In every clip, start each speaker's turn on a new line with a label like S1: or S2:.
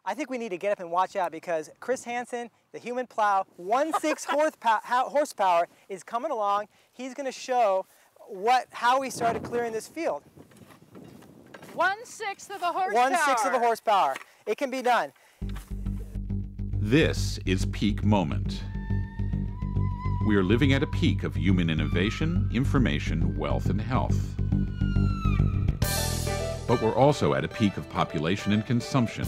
S1: I think we need to get up and watch out because Chris Hansen, the human plow, 1/6 horsepower, is coming along. He's going to show how we started clearing this field.
S2: 1/6 of a horsepower.
S1: 1/6 of a horsepower. It can be done.
S3: This is Peak Moment. We are living at a peak of human innovation, information, wealth, and health. But we're also at a peak of population and consumption,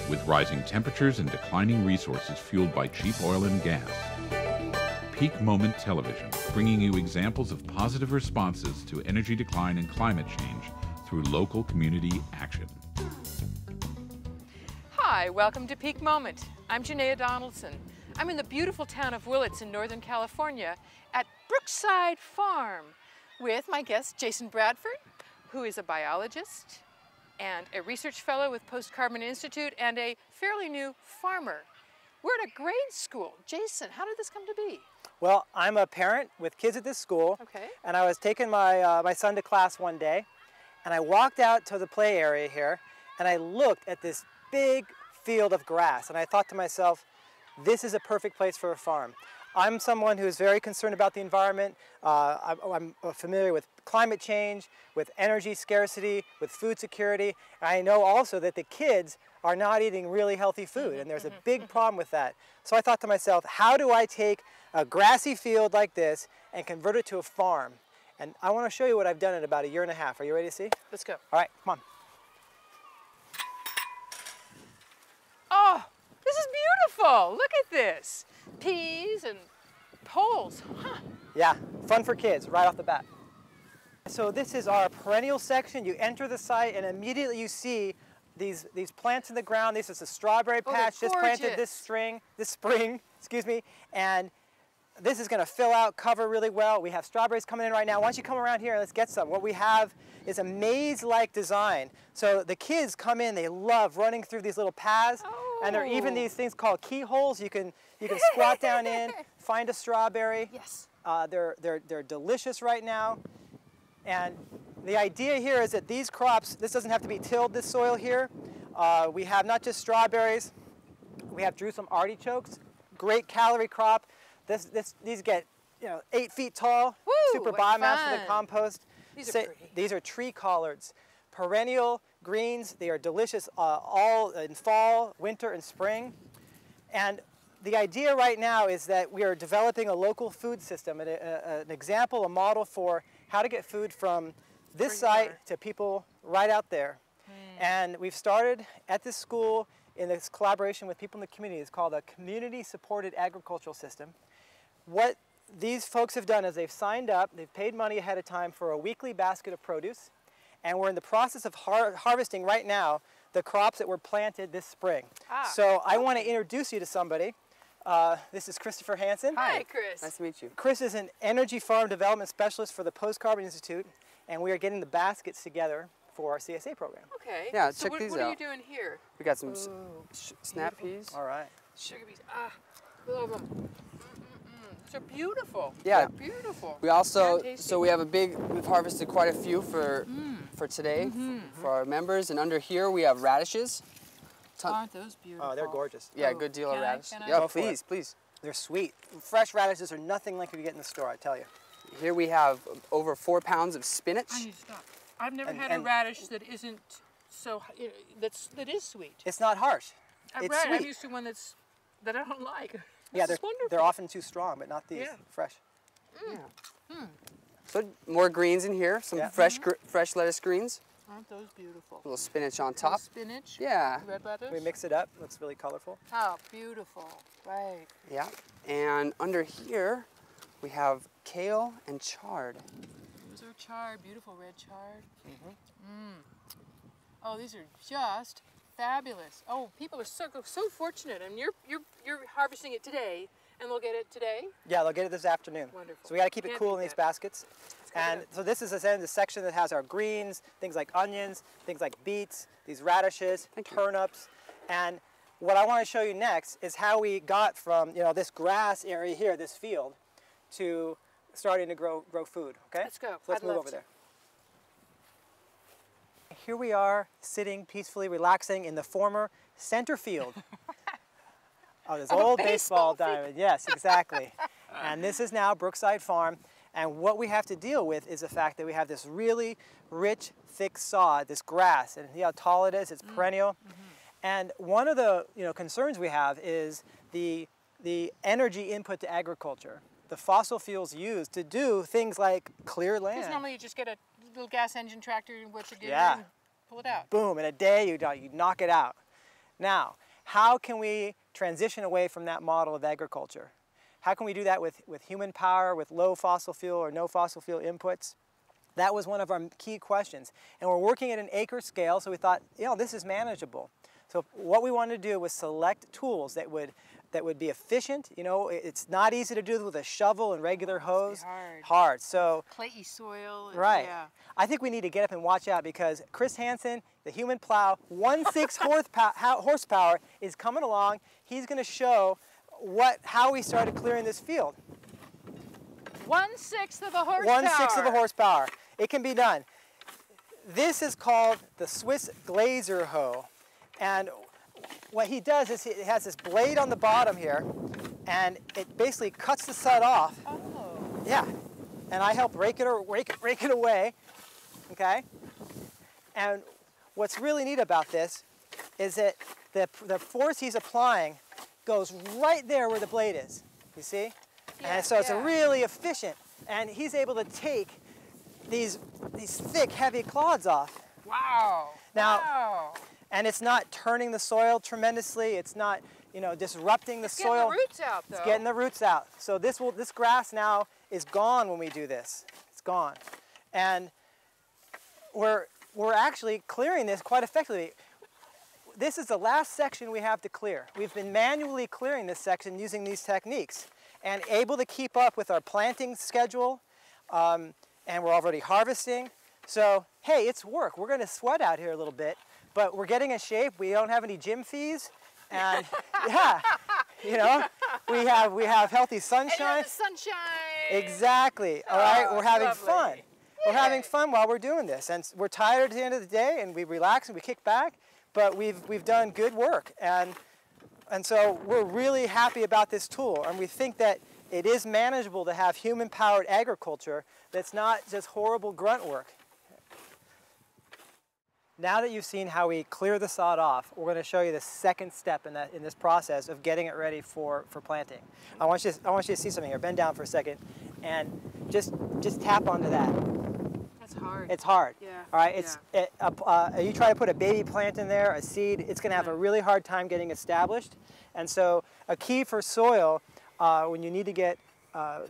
S3: with rising temperatures and declining resources fueled by cheap oil and gas. Peak Moment Television, bringing you examples of positive responses to energy decline and climate change through local community action.
S2: Hi, welcome to Peak Moment. I'm Janaea Donaldson. I'm in the beautiful town of Willits in Northern California at Brookside Farm with my guest Jason Bradford, who is a biologist and a research fellow with Post Carbon Institute and a fairly new farmer. We're at a grade school. Jason, how did this come to be?
S1: Well, I'm a parent with kids at this school,
S2: Okay.
S1: and I was taking my son to class one day, and I walked out to the play area here, and I looked at this big field of grass, and I thought to myself, this is a perfect place for a farm. I'm someone who's very concerned about the environment. I'm familiar with climate change, with energy scarcity, with food security. And I know also that the kids are not eating really healthy food, and there's a big problem with that. So I thought to myself, how do I take a grassy field like this and convert it to a farm? And I want to show you what I've done in about a year and a half. Are you ready to see?
S2: Let's go.
S1: All right, come on.
S2: Oh, this is beautiful. Look at this. Peas and poles. Huh.
S1: Yeah, fun for kids right off the bat. So this is our perennial section. You enter the site and immediately you see these plants in the ground. This is a strawberry patch just planted this spring, and this is going to fill out, cover really well. We have strawberries coming in right now. Why don't you come around here and let's get some. What we have is a maze-like design. So the kids come in, they love running through these little paths, and there are even these things called keyholes. You can squat down in, find a strawberry.
S2: Yes.
S1: They're delicious right now. And the idea here is that these crops, this doesn't have to be tilled, this soil here. We have not just strawberries, we have Jerusalem artichokes, great calorie crop. These get 8 feet tall,
S2: Woo,
S1: super
S2: what
S1: biomass for the
S2: fun.
S1: compost.
S2: These are pretty.
S1: These are tree collards, perennial greens. They are delicious all in fall, winter, and spring. And the idea right now is that we are developing a local food system, an example, a model for how to get food from this site to people right out there. And we've started at this school in this collaboration with people in the community. It's called a community-supported agricultural system. What these folks have done is they've signed up, they've paid money ahead of time for a weekly basket of produce, and we're in the process of harvesting right now the crops that were planted this spring. So I want to introduce you to somebody. This is Christopher Hansen.
S2: Hi, Chris.
S4: Nice to meet you.
S1: Chris is an energy farm development specialist for the Post Carbon Institute, and we are getting the baskets together for our CSA program.
S2: Okay.
S4: Yeah,
S2: so
S4: check these
S2: what are you
S4: out.
S2: doing here?
S4: We got some snap peas.
S1: All right.
S2: Sugar beets. Ah, love them. They're beautiful.
S4: Yeah.
S2: They're beautiful.
S4: We also,
S2: And tasty.
S4: so we have we've harvested quite a few for today for our members. And under here we have radishes.
S2: Aren't those beautiful?
S1: Oh, they're gorgeous.
S4: Yeah, a good deal of
S2: Can I-
S4: radish.
S2: can I?
S4: Yeah,
S1: Go for
S4: please, please.
S1: They're sweet. Fresh radishes are nothing like you get in the store, I tell you.
S4: Here we have over 4 pounds of spinach.
S2: I need to stop. I've never
S1: And-
S2: had a
S1: and-
S2: radish that isn't so, that is sweet.
S1: It's not harsh. It's
S2: I'm
S1: sweet.
S2: used to one that I don't like.
S1: Yeah,
S2: This is wonderful.
S1: they're often too strong, but not these.
S2: Yeah.
S1: Fresh.
S4: So more greens in here, some fresh lettuce greens.
S2: Aren't those beautiful?
S4: A little spinach on top.
S2: Spinach.
S4: Yeah.
S2: Red lettuce.
S1: We mix it up. Looks really colorful.
S2: How beautiful. Right.
S4: Yeah. And under here we have kale and chard.
S2: Those are chard, beautiful red chard. Oh, these are just fabulous. Oh, people are so fortunate. I mean, you're harvesting it today, and they'll get it today.
S1: Yeah, they'll get it this afturnoon.
S2: Wonderful.
S1: So we got to keep it
S2: Can't
S1: cool
S2: beat
S1: in these
S2: that.
S1: baskets. And so this is the section that has our greens, things like onions, things like beets, these radishes, turnips. And what I want to show you next is how we got from this grass area here, this field, to starting to grow food. Okay?
S2: Let's go.
S1: So let's
S2: I'd
S1: move
S2: love
S1: over
S2: to.
S1: there. Here we are sitting peacefully, relaxing in the former center field of this
S2: Of a
S1: old
S2: baseball
S1: baseball diamond. Yes, exactly. And this is now Brookside Farm. And what we have to deal with is the fact that we have this really rich, thick sod, this grass, and see how tall it is? It's perennial. And one of the concerns we have is the energy input to agriculture. The fossil fuels used to do things like clear land.
S2: Because normally you just get a little gas engine tractor and what you do
S1: Yeah.
S2: and pull it out.
S1: Boom, in a day you knock it out. Now, how can we transition away from that model of agriculture? How can we do that with human power, with low fossil fuel or no fossil fuel inputs? That was one of our key questions. And we're working at an acre scale, so we thought, this is manageable. So what we wanted to do was select tools that would be efficient. It's not easy to do with a shovel and regular hose. Hard. So
S2: clayey soil.
S1: Right.
S2: Yeah.
S1: I think we need to get up and watch out because Chris Hansen, the human plow, 1/6 horsepower, is coming along. He's going to show how we started clearing this field.
S2: 1/6 of a horsepower.
S1: 1/6 of a horsepower. It can be done. This is called the Swiss Glazer hoe. And what he does is it has this blade on the bottom here, and it basically cuts the sod off.
S2: Oh.
S1: Yeah. And I help rake it away. Okay? And what's really neat about this is that the force he's applying goes right there where the blade is. You see?
S2: Yeah,
S1: and so it's really efficient. And he's able to take these thick, heavy clods off.
S2: Wow.
S1: Now,
S2: wow.
S1: And it's not turning the soil tremendously. It's not, disrupting the soil.
S2: It's getting the roots out, though.
S1: It's getting the roots out. So this grass now is gone when we do this. It's gone. And we're actually clearing this quite effectively. This is the last section we have to clear. We've been manually clearing this section using these techniques and able to keep up with our planting schedule, and we're already harvesting. So, hey, it's work. We're going to sweat out here a little bit, but we're getting in shape. We don't have any gym fees, and yeah, we have healthy sunshine.
S2: And the sunshine.
S1: Exactly. All right, we're having
S2: lovely.
S1: fun. We're having fun while we're doing this, and we're tired at the end of the day, and we relax and we kick back. But we've done good work, and so we're really happy about this tool, and we think that it is manageable to have human-powered agriculture that's not just horrible grunt work. Now that you've seen how we clear the sod off, we're going to show you the second step in this process of getting it ready for planting. I want you to see something here. Bend down for a second, and just tap onto that.
S2: That's hard.
S1: It's hard.
S2: Yeah.
S1: All right. You try to put a baby plant in there, a seed. It's going to have a really hard time getting established. And so, a key for soil when you need to get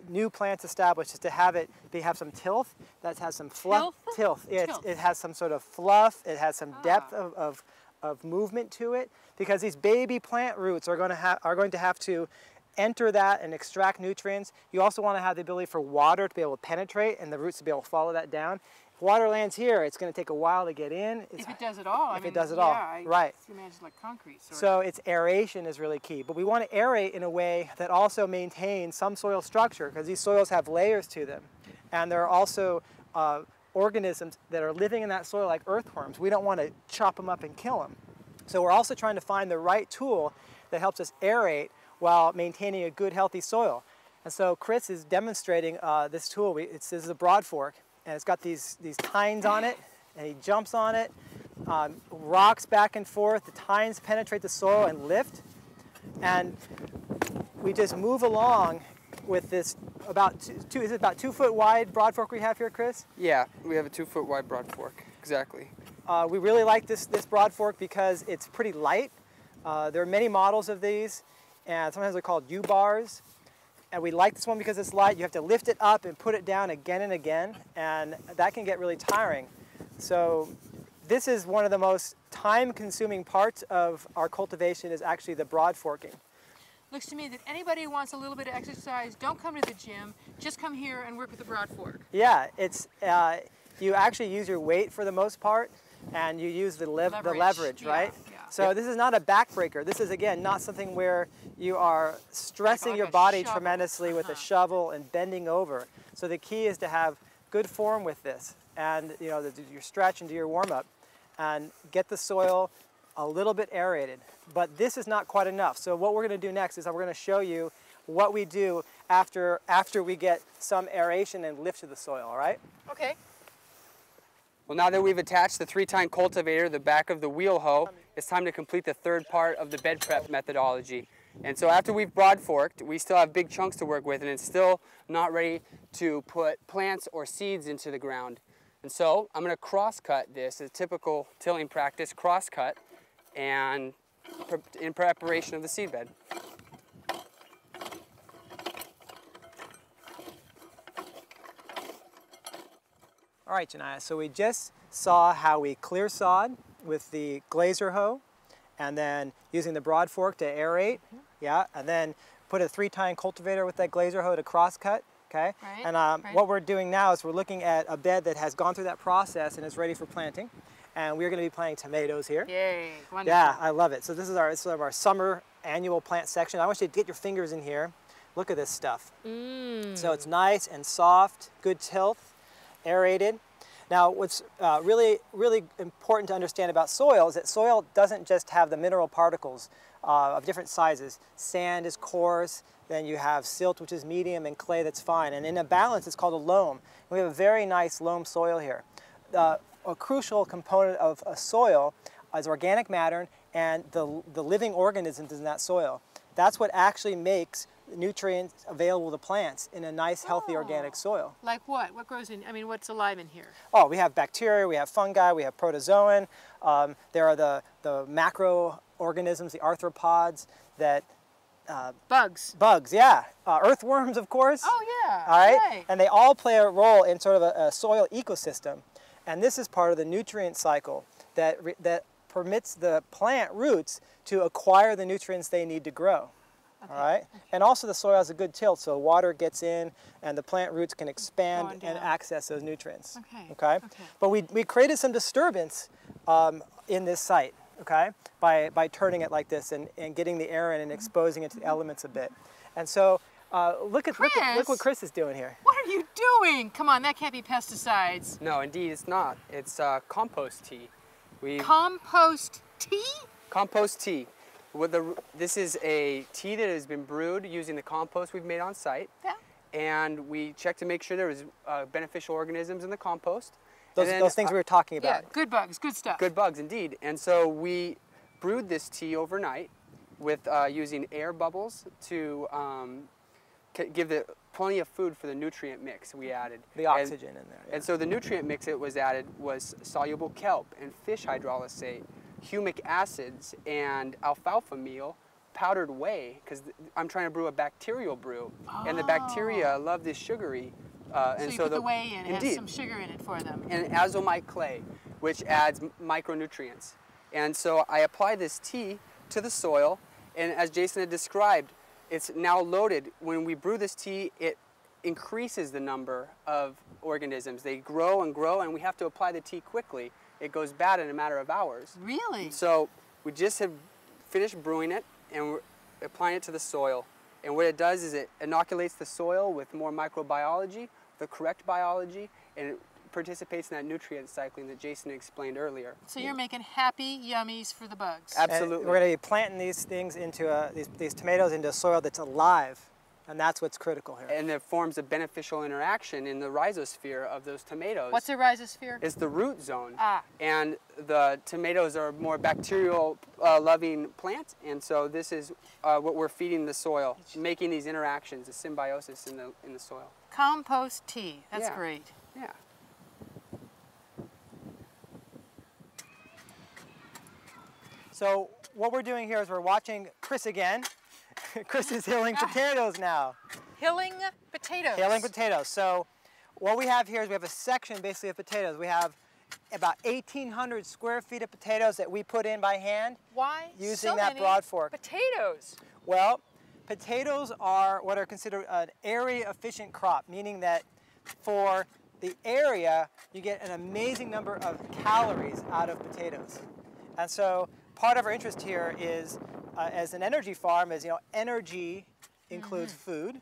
S1: new plants established is to have some tilth. That has some fluff. Tilth. Yeah, it has some sort of fluff. It has some depth of movement to it, because these baby plant roots are going to have to enter that and extract nutrients. You also want to have the ability for water to be able to penetrate and the roots to be able to follow that down. If water lands here, it's going to take a while to get in.
S2: If it does at all.
S1: If it does at all, right.
S2: I imagine it's like concrete.
S1: So it's aeration is really key. But we want to aerate in a way that also maintains some soil structure, because these soils have layers to them. And there are also organisms that are living in that soil like earthworms. We don't want to chop them up and kill them. So we're also trying to find the right tool that helps us aerate while maintaining a good, healthy soil. And so Chris is demonstrating this tool. This is a broad fork, and it's got these tines on it, and he jumps on it, rocks back and forth. The tines penetrate the soil and lift, and we just move along with this is it about 2 foot wide broad fork we have here, Chris?
S4: Yeah, we have a 2 foot wide broad fork, exactly.
S1: We really like this broad fork because it's pretty light. There are many models of these, and sometimes they're called U-bars. And we like this one because it's light. You have to lift it up and put it down again and again, and that can get really tiring. So this is one of the most time-consuming parts of our cultivation, is actually the broad forking.
S2: Looks to me that anybody who wants a little bit of exercise, don't come to the gym, just come here and work with the broad fork.
S1: Yeah, it's you actually use your weight for the most part, and you use the leverage, right?
S2: Yeah.
S1: So this is not a backbreaker. This is, again, not something where you are stressing
S2: like
S1: your
S2: a
S1: body
S2: shovel.
S1: tremendously with a shovel and bending over. So the key is to have good form with this, and your stretch and do your warm-up, and get the soil a little bit aerated, but this is not quite enough. So what we're going to do next is we're going to show you what we do after we get some aeration and lift to the soil, all right?
S2: Okay.
S4: Well, now that we've attached the 3-tine cultivator to the back of the wheel hoe, it's time to complete the third part of the bed prep methodology. And so after we've broad forked, we still have big chunks to work with, and it's still not ready to put plants or seeds into the ground. And so I'm going to cross-cut this, a typical tilling practice, cross-cut, and in preparation of the seed bed.
S1: All right, Janaya, so we just saw how we clear sod with the glazer hoe, and then using the broad fork to aerate, yeah, and then put a 3-tine cultivator with that glazer hoe to cross-cut, okay?
S2: Right,
S1: And what we're doing now is we're looking at a bed that has gone through that process and is ready for planting, and we're going to be planting tomatoes here.
S2: Yay, wonderful.
S1: Yeah, I love it. So this is our summer annual plant section. I want you to get your fingers in here. Look at this stuff. So it's nice and soft, good tilth, aerated. Now, what's really important to understand about soil is that soil doesn't just have the mineral particles of different sizes. Sand is coarse, then you have silt, which is medium, and clay that's fine. And in a balance, it's called a loam. We have a very nice loam soil here. A crucial component of a soil is organic matter and the living organisms in that soil. That's what actually makes nutrients available to plants in a nice, healthy, organic soil.
S2: Like what? What grows in, I mean, what's alive in here?
S1: Oh, we have bacteria, we have fungi, we have protozoan. There are the macroorganisms, the arthropods that...
S2: Bugs.
S1: Bugs, yeah. Earthworms, of course.
S2: Oh, yeah.
S1: All right?
S2: Right.
S1: And they all play a role in sort of a soil ecosystem. And this is part of the nutrient cycle that permits the plant roots to acquire the nutrients they need to grow.
S2: Okay.
S1: All right? Okay. And also the soil has a good tilt, so water gets in and the plant roots can expand and access those nutrients.
S2: Okay.
S1: Okay? But we created some disturbance in this site, okay, by turning it like this and getting the air in and exposing it to the elements a bit. And so look what Chris is doing here.
S2: What are you doing? Come on, that can't be pesticides.
S4: No, indeed, it's not. It's compost tea.
S2: Compost tea?
S4: Compost tea. This is a tea that has been brewed using the compost we've made on site.
S2: Yeah.
S4: And we checked to make sure there was beneficial organisms in the compost.
S1: Those things we were talking about.
S2: Yeah, good bugs, good stuff.
S4: Good bugs, indeed. And so we brewed this tea overnight with using air bubbles to give it plenty of food for the nutrient mix we added.
S1: The oxygen in there. Yeah.
S4: And so the nutrient mix that was added was soluble kelp and fish hydrolysate, humic acids, and alfalfa meal, powdered whey, because I'm trying to brew a bacterial brew. Oh. And the bacteria love this sugary.
S2: So you put the whey in, it has some sugar in it for them.
S4: And azomite clay, which adds micronutrients. And so I apply this tea to the soil, and as Jason had described, it's now loaded. When we brew this tea, it increases the number of organisms. They grow, and we have to apply the tea quickly. It goes bad in a matter of hours.
S2: Really?
S4: So we just have finished brewing it, and we're applying it to the soil. And what it does is it inoculates the soil with more microbiology, the correct biology, and it participates in that nutrient cycling that Jason explained earlier.
S2: So you're making happy yummies for the bugs.
S4: Absolutely.
S1: And we're going to be planting these things into these tomatoes into a soil that's alive, and that's what's critical here.
S4: And it forms a beneficial interaction in the rhizosphere of those tomatoes.
S2: What's a rhizosphere?
S4: It's the root zone.
S2: Ah.
S4: And the tomatoes are more bacterial loving plants, and so this is what we're feeding the soil, making these interactions, the symbiosis in the soil.
S2: Compost tea. That's great.
S4: Yeah.
S1: So what we're doing here is we're watching Chris again. Chris is hilling potatoes now.
S2: Hilling potatoes.
S1: Hilling potatoes. So what we have here is we have a section basically of potatoes. We have about 1,800 square feet of potatoes that we put in by hand.
S2: Why
S1: using
S2: so
S1: that
S2: many
S1: broad fork.
S2: Potatoes?
S1: Well, potatoes are what are considered an area efficient crop, meaning that for the area you get an amazing number of calories out of potatoes. And so part of our interest here is, as an energy farm, is energy includes food,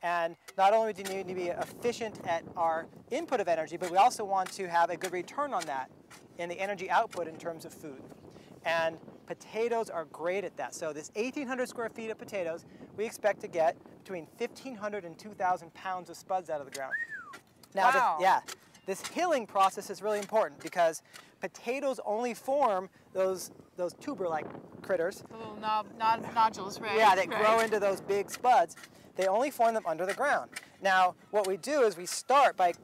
S1: and not only do we need to be efficient at our input of energy, but we also want to have a good return on that in the energy output in terms of food. And potatoes are great at that. So this 1,800 square feet of potatoes, we expect to get between 1,500 and 2,000 pounds of spuds out of the ground. Now,
S2: Wow.
S1: this hilling process is really important because potatoes only form those tuber-like critters.
S2: The little nodules, right?
S1: Yeah, that
S2: right.
S1: grow into those big spuds. They only form them under the ground. Now, what we do is we start by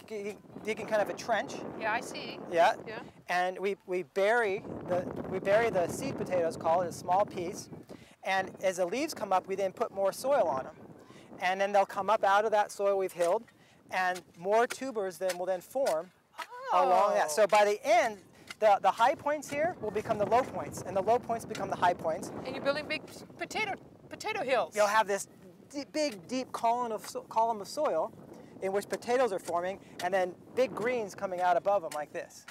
S1: digging kind of a trench.
S2: Yeah, I see.
S1: Yeah.
S2: Yeah.
S1: And we bury the seed potatoes, call it a small piece. And as the leaves come up, we then put more soil on them. And then they'll come up out of that soil we've hilled, and more tubers will then form along that. So by the end, the high points here will become the low points, and the low points become the high points.
S2: And you're building big potato hills.
S1: You'll have this big, deep column of soil in which potatoes are forming, and then big greens coming out above them like this.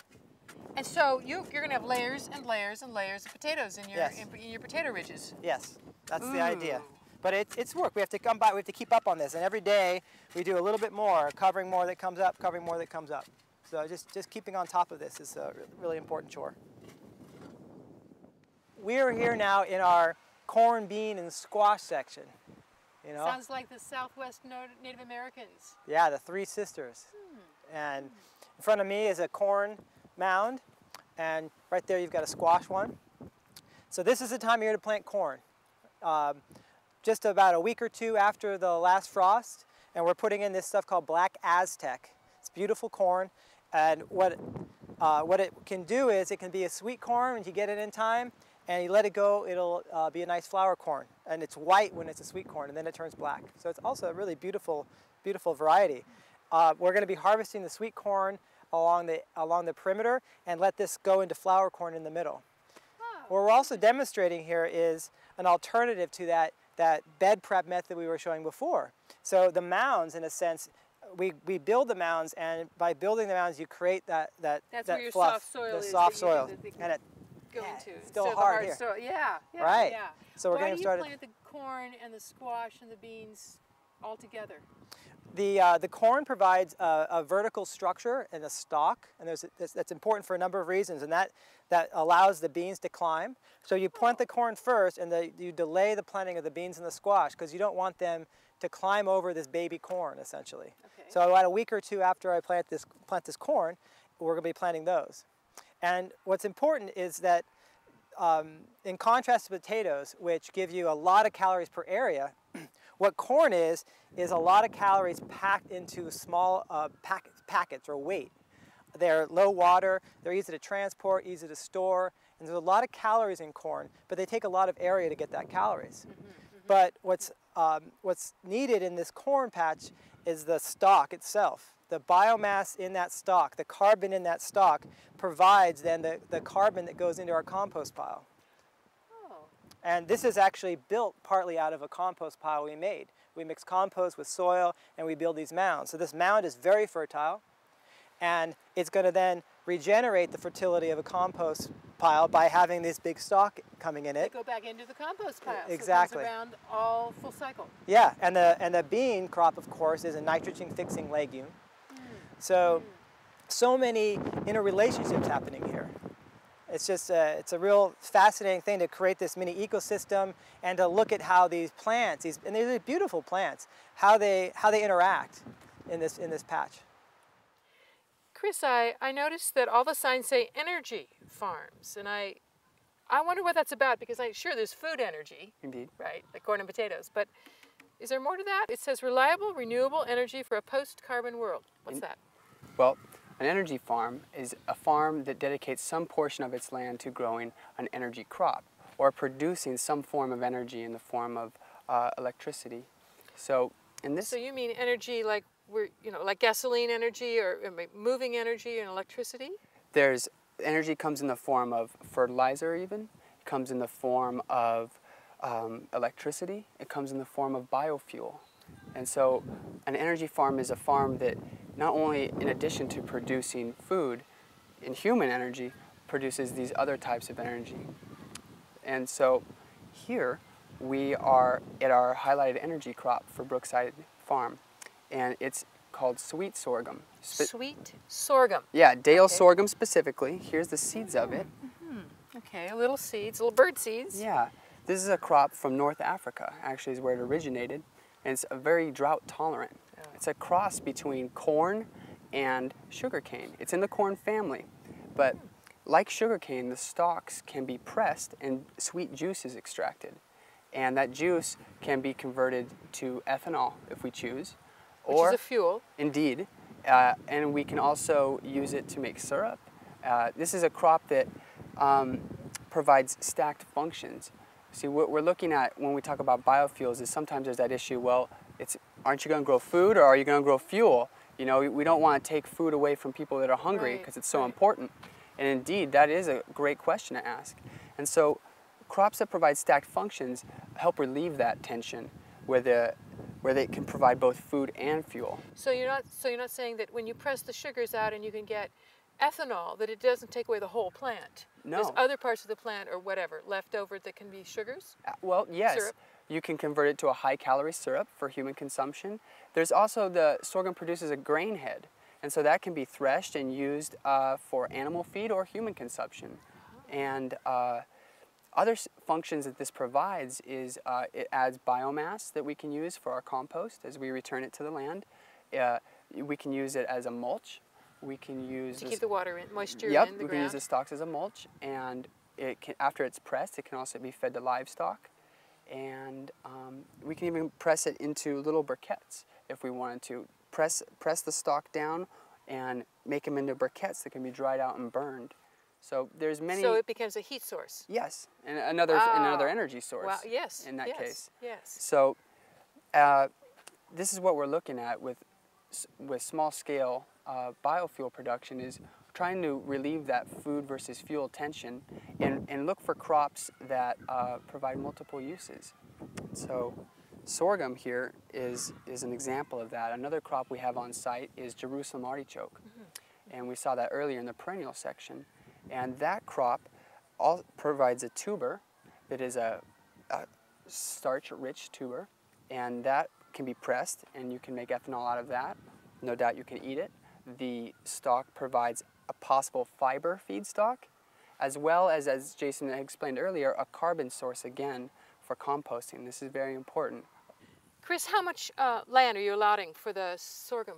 S2: And so you're going to have layers and layers and layers of potatoes in your
S1: Yes.
S2: in your potato ridges.
S1: Yes, that's the
S2: Ooh.
S1: idea. But it's work. We have to come by. We have to keep up on this, and every day we do a little bit more, covering more that comes up, covering more that comes up. So just keeping on top of this is a really important chore. We are here now in our corn, bean, and squash section. You know?
S2: Sounds like the Southwest Native Americans.
S1: Yeah, the Three Sisters. And in front of me is a corn mound, and right there you've got a squash one. So this is the time of year to plant corn. Just about a week or two after the last frost, and we're putting in this stuff called Black Aztec. It's beautiful corn, and what it can do is it can be a sweet corn when you get it in time, and you let it go, it'll be a nice flour corn. And it's white when it's a sweet corn, and then it turns black. So it's also a really beautiful, beautiful variety. We're going to be harvesting the sweet corn along the perimeter and let this go into flour corn in the middle. What we're also demonstrating here is an alternative to that bed prep method we were showing before. So the mounds, in a sense, we build the mounds, and by building the mounds, you create that
S2: That's where your
S1: fluff,
S2: soft soil
S1: the
S2: is.
S1: soft
S2: that you-
S1: soil,
S2: that they can
S1: and it
S2: go
S1: yeah,
S2: into.
S1: it's still
S2: So the
S1: hard here.
S2: soil. Yeah, yeah,
S1: Right.
S2: yeah.
S1: So we're
S2: Why
S1: going
S2: do
S1: to start
S2: you plant the corn and the squash and the beans all together?
S1: The corn provides a vertical structure and a stalk, and that's important for a number of reasons, and that allows the beans to climb. So you plant the corn first, and you delay the planting of the beans and the squash because you don't want them to climb over this baby corn, essentially.
S2: Okay.
S1: So about a week or two after I plant this corn, we're going to be planting those. And what's important is that in contrast to potatoes, which give you a lot of calories per area, what corn is a lot of calories packed into small packets or weight. They're low water, they're easy to transport, easy to store, and there's a lot of calories in corn, but they take a lot of area to get that calories. But what's needed in this corn patch is the stalk itself. The biomass in that stalk, the carbon in that stalk, provides then the carbon that goes into our compost pile. And this is actually built partly out of a compost pile we made. We mix compost with soil and we build these mounds. So this mound is very fertile, and it's going to then regenerate the fertility of a compost pile by having this big stalk coming in it.
S2: They go back into the compost pile.
S1: Exactly.
S2: So it goes around all full cycle.
S1: Yeah, and the bean crop, of course, is a nitrogen-fixing legume. So many interrelationships happening here. It's just it's a real fascinating thing to create this mini ecosystem and to look at how these plants, and these are beautiful plants, how they interact in this patch.
S2: Chris, I noticed that all the signs say energy farms, and I wonder what that's about, because sure there's food energy,
S4: Indeed.
S2: right, like corn and potatoes, but is there more to that? It says reliable, renewable energy for a post-carbon world. What's that?
S4: Well, an energy farm is a farm that dedicates some portion of its land to growing an energy crop or producing some form of energy in the form of electricity. So in this,
S2: So you mean energy like like gasoline energy or moving energy and electricity?
S4: there's energy comes in the form of fertilizer even, it comes in the form of electricity, it comes in the form of biofuel. And so an energy farm is a farm that not only in addition to producing food in human energy, produces these other types of energy. And so here we are at our highlighted energy crop for Brookside Farm, and it's called sweet sorghum.
S2: Sweet sorghum.
S4: Yeah, Dale
S2: Okay.
S4: sorghum specifically. Here's the seeds of it.
S2: Okay. Okay, little seeds, little bird seeds.
S4: Yeah, this is a crop from North Africa, actually is where it originated, and it's a very drought tolerant.
S2: Oh.
S4: It's a cross between corn and sugarcane. It's in the corn family, but like sugarcane, the stalks can be pressed and sweet juice is extracted. And that juice can be converted to ethanol if we choose.
S2: Which is a fuel.
S4: Indeed. And we can also use it to make syrup. This is a crop that provides stacked functions. See, what we're looking at when we talk about biofuels is sometimes there's that issue, well, aren't you going to grow food or are you going to grow fuel? You know, we don't want to take food away from people that are hungry because it's so important. And indeed, that is a great question to ask. And so crops that provide stacked functions help relieve that tension where they can provide both food and fuel.
S2: So you're not saying that when you press the sugars out and you can get ethanol, that it doesn't take away the whole plant?
S4: No.
S2: There's other parts of the plant or whatever left over that can be sugars?
S4: Well, yes.
S2: Syrup?
S4: You can convert it to a high-calorie syrup for human consumption. There's also the sorghum produces a grain head, and so that can be threshed and used for animal feed or human consumption. And other functions that this provides is it adds biomass that we can use for our compost as we return it to the land. We can use it as a mulch. We can use
S2: to keep the water in, moisture in the ground.
S4: We can use the stalks as a mulch, and after it's pressed, it can also be fed to livestock. And we can even press it into little briquettes if we wanted to. Press the stalk down and make them into briquettes that can be dried out and burned. So there's many.
S2: So it becomes a heat source.
S4: Yes, and another energy source.
S2: Well, yes.
S4: In that case.
S2: Yes.
S4: So this is what we're looking at with small scale biofuel production, is trying to relieve that food versus fuel tension and look for crops that provide multiple uses. So sorghum here is an example of that. Another crop we have on site is Jerusalem artichoke. And we saw that earlier in the perennial section. And that crop provides a tuber that is a starch-rich tuber, and that can be pressed and you can make ethanol out of that. No doubt you can eat it. The stalk provides a possible fiber feedstock, as well as Jason explained earlier, a carbon source again for composting. This is very important.
S2: Chris, how much land are you allotting for the sorghum?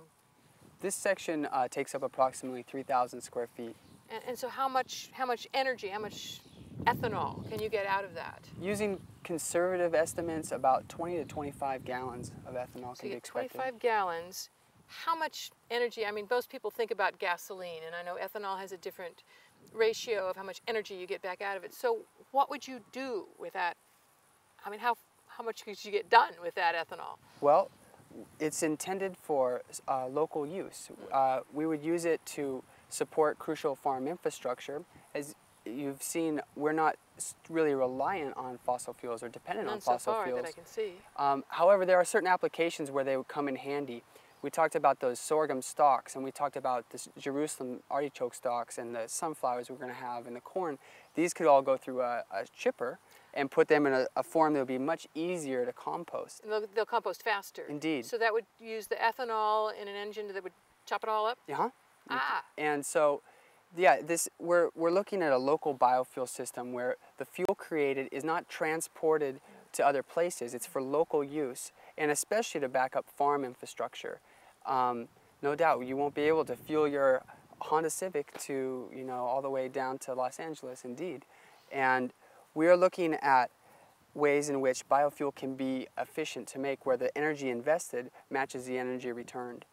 S4: This section takes up approximately 3,000 square feet.
S2: And so how much energy, how much ethanol can you get out of that?
S4: Using conservative estimates, about 20 to 25 gallons of ethanol can be expected.
S2: 25 gallons. How much energy? I mean, most people think about gasoline, and I know ethanol has a different ratio of how much energy you get back out of it. So what would you do with that? I mean, how much could you get done with that ethanol?
S4: Well, it's intended for local use. We would use it to support crucial farm infrastructure. As you've seen, we're not really reliant on fossil fuels or dependent on fossil fuels.
S2: None so far that I can see.
S4: However, there are certain applications where they would come in handy. We talked about those sorghum stalks, and we talked about this Jerusalem artichoke stalks and the sunflowers we're going to have and the corn. These could all go through a chipper and put them in a form that would be much easier to compost.
S2: And they'll compost faster.
S4: Indeed.
S2: So that would use the ethanol in an engine that would chop it all up?
S4: Yeah.
S2: Ah.
S4: And so, yeah, we're looking at a local biofuel system where the fuel created is not transported to other places. It's for local use, and especially to back up farm infrastructure. No doubt, you won't be able to fuel your Honda Civic to, all the way down to Los Angeles, indeed. And we are looking at ways in which biofuel can be efficient to make, where the energy invested matches the energy returned.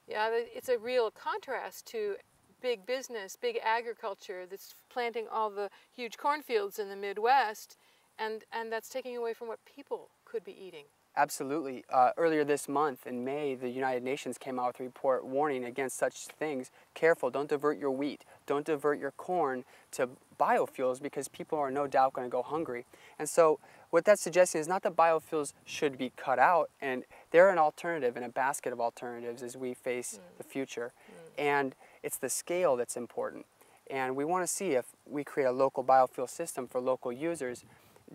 S2: Yeah, it's a real contrast to big business, big agriculture that's planting all the huge cornfields in the Midwest, and that's taking away from what people could be eating.
S4: Absolutely. Earlier this month, in May, the United Nations came out with a report warning against such things. Careful, don't divert your wheat, don't divert your corn to biofuels, because people are no doubt going to go hungry. And so what that's suggesting is not that biofuels should be cut out, and they're an alternative in a basket of alternatives as we face the future. And it's the scale that's important. And we want to see, if we create a local biofuel system for local users,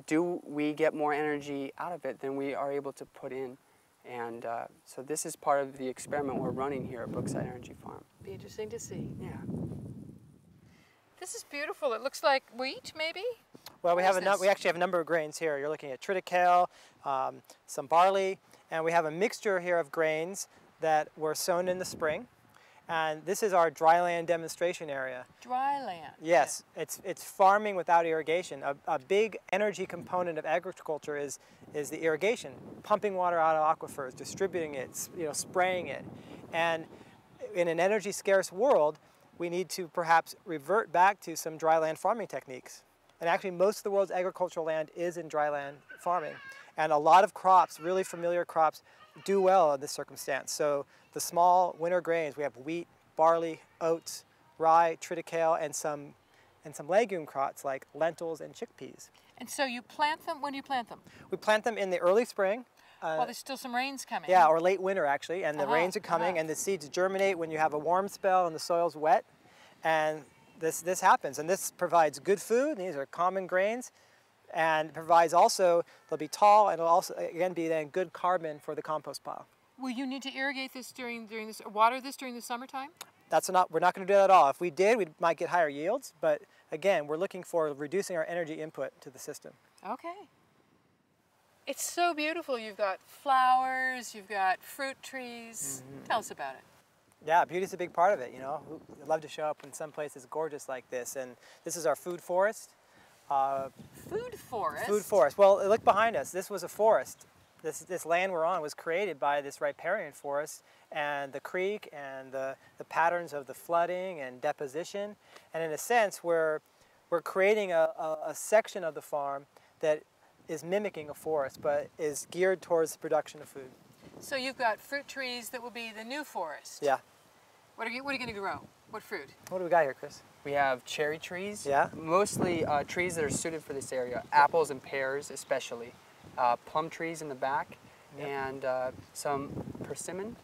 S4: do we get more energy out of it than we are able to put in? And so this is part of the experiment we're running here at Brookside Energy Farm.
S2: Be interesting to see.
S4: Yeah.
S2: This is beautiful. It looks like wheat, maybe?
S1: Well, we
S2: What is
S1: actually have a number of grains here. You're looking at triticale, some barley, and we have a mixture here of grains that were sown in the spring. And this is our dryland demonstration area.
S2: Dryland.
S1: Yes, it's farming without irrigation. A big energy component of agriculture is the irrigation, pumping water out of aquifers, distributing it, spraying it. And in an energy scarce world, we need to perhaps revert back to some dryland farming techniques. And actually most of the world's agricultural land is in dryland farming. And a lot of crops, really familiar crops, do well in this circumstance. So the small winter grains, we have wheat, barley, oats, rye, triticale, and some legume crops like lentils and chickpeas.
S2: And so you plant them, when do you plant them?
S1: We plant them in the early spring.
S2: Well, there's still some rains coming.
S1: Yeah, or late winter actually, and the rains are coming, and the seeds germinate when you have a warm spell and the soil's wet, and this happens. And this provides good food. These are common grains, and provides also, they'll be tall, and it'll also again be then good carbon for the compost pile.
S2: Will you need to irrigate this during this, water this during the summertime?
S1: We're not going to do that at all. If we did, we might get higher yields, but again, we're looking for reducing our energy input to the system.
S2: Okay. It's so beautiful. You've got flowers, you've got fruit trees. Tell us about it.
S1: Yeah, beauty's a big part of it, I'd love to show up in some places gorgeous like this. And this is our food forest.
S2: Food forest?
S1: Food forest. Well, look behind us. This was a forest. This land we're on was created by this riparian forest and the creek and the patterns of the flooding and deposition. And in a sense, we're creating a section of the farm that is mimicking a forest, but is geared towards the production of food.
S2: So you've got fruit trees that will be the new forest.
S1: Yeah.
S2: What are you going to grow? What fruit?
S1: What do we got here, Chris?
S4: We have cherry trees,
S1: Yeah.
S4: mostly trees that are suited for this area, apples and pears especially, plum trees in the back, and some persimmon,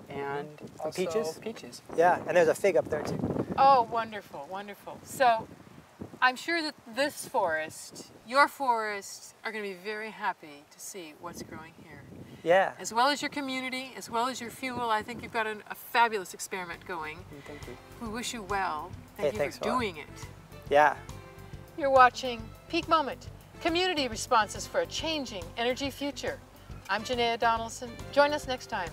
S4: and also peaches.
S1: Yeah, and there's a fig up there too.
S2: Oh, wonderful, wonderful. So I'm sure that this forest, your forests, are going to be very happy to see what's growing here.
S1: Yeah.
S2: As well as your community, as well as your fuel, I think you've got a fabulous experiment going.
S4: Thank you.
S2: We wish you well.
S1: Hey,
S2: Thank you
S1: thanks
S2: for
S1: a lot.
S2: doing it.
S1: Yeah.
S2: You're watching Peak Moment, community responses for a changing energy future. I'm Janaea Donaldson. Join us next time.